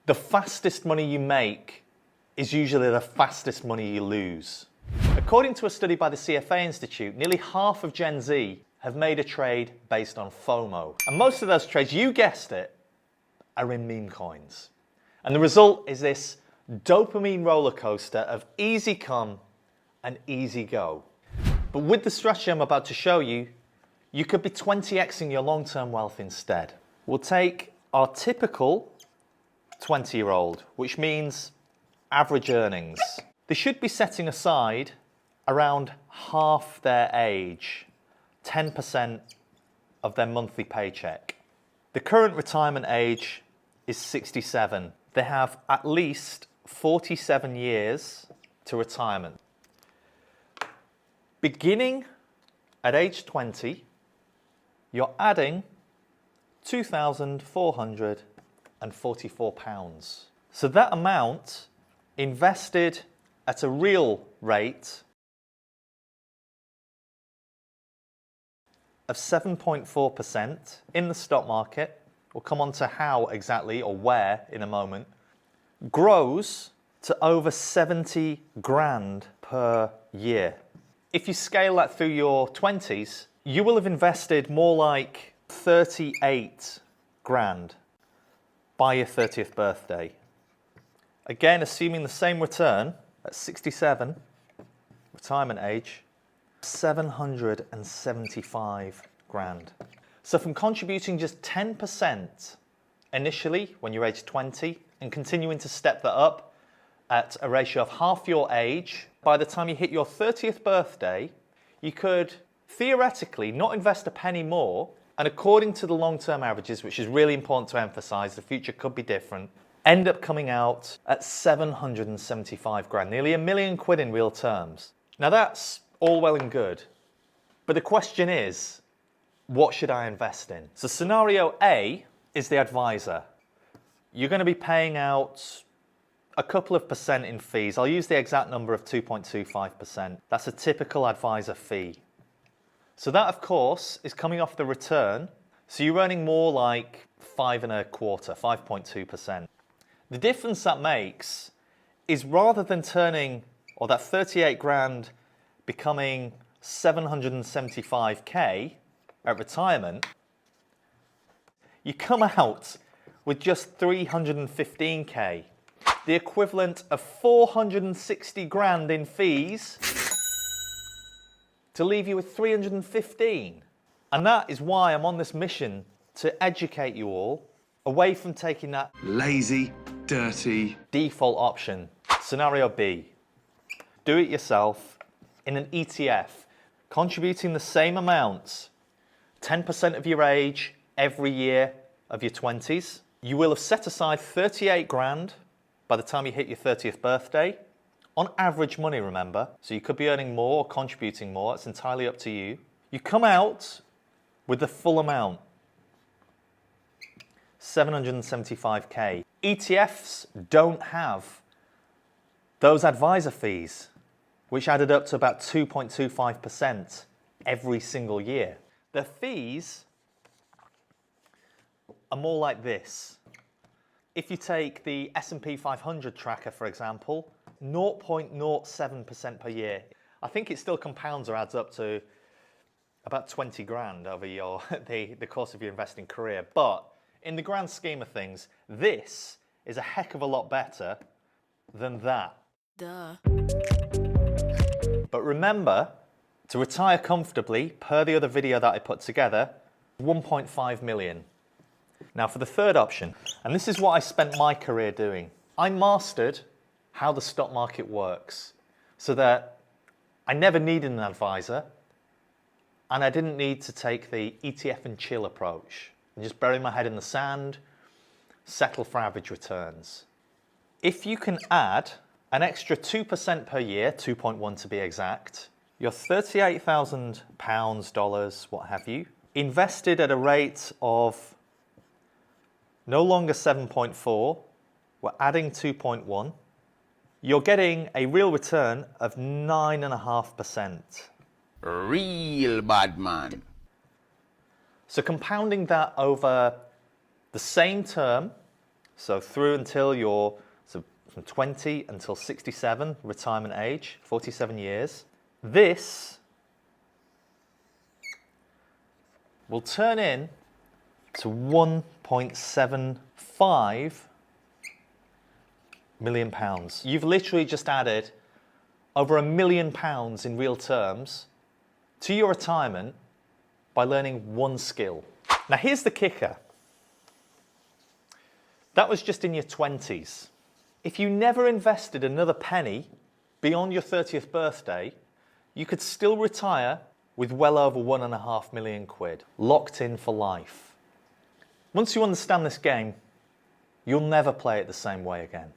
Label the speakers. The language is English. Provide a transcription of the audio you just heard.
Speaker 1: The fastest money you make is usually the fastest money you lose. According to a study by the CFA Institute, nearly half of Gen Z have made a trade based on FOMO. And most of those trades, you guessed it, are in meme coins. And the result is this dopamine roller coaster of easy come and easy go. But with the strategy I'm about to show you, you could be 20xing your long-term wealth instead. We'll take our typical 20-year-old, which means average earnings. They should be setting aside around half their age, 10% of their monthly paycheck. The current retirement age is 67. They have at least 47 years to retirement. Beginning at age 20, you're adding £2,444. So that amount invested at a real rate of 7.4% in the stock market, we'll come on to how exactly or where in a moment, grows to over 70 grand per year. If you scale that through your 20s, you will have invested more like 38 grand by your 30th birthday. Again, assuming the same return at 67, retirement age, 775 grand. So from contributing just 10% initially when you're age 20 and continuing to step that up at a ratio of half your age, by the time you hit your 30th birthday, you could theoretically not invest a penny more, and according to the long-term averages, which is really important to emphasize, the future could be different, end up coming out at 775 grand, nearly £1 million in real terms. Now that's all well and good, but the question is, what should I invest in? So scenario A is the advisor. You're going to be paying out a couple of percent in fees. I'll use the exact number of 2.25%. That's a typical advisor fee. So that, of course, is coming off the return. So you're earning more like 5.25%. The difference that makes is rather than turning, or that 38 grand becoming 775k at retirement, you come out with just 315k, the equivalent of 460 grand in fees to leave you with 315. And that is why I'm on this mission to educate you all away from taking that
Speaker 2: lazy, dirty
Speaker 1: default option. Scenario B, do it yourself in an ETF, contributing the same amount, 10% of your age every year of your 20s. You will have set aside 38 grand by the time you hit your 30th birthday. On average money, remember. So you could be earning more or contributing more. It's entirely up to you. You come out with the full amount, 775k. ETFs don't have those advisor fees, which added up to about 2.25% every single year. The fees are more like this. If you take the S&P 500 tracker, for example, 0.07% per year. I think it still compounds or adds up to about 20 grand over the course of your investing career. But in the grand scheme of things, this is a heck of a lot better than that.
Speaker 3: Duh.
Speaker 1: But remember, to retire comfortably, per the other video that I put together, 1.5 million. Now for the third option, and this is what I spent my career doing. I mastered how the stock market works so that I never needed an advisor and I didn't need to take the ETF and chill approach and just bury my head in the sand, settle for average returns. If you can add an extra 2% per year, 2.1 to be exact, your £38,000, dollars, what have you, invested at a rate of no longer 7.4, we're adding 2.1, you're getting a real return of 9.5%.
Speaker 2: real bad man.
Speaker 1: So compounding that over the same term, So through until you're from 20 until 67, retirement age, 47 years. This will turn in to £1.75 million. You've literally just added over £1 million in real terms to your retirement by learning one skill. Now here's the kicker. That was just in your 20s. If you never invested another penny beyond your 30th birthday, you could still retire with well over £1.5 million, locked in for life. Once you understand this game, you'll never play it the same way again.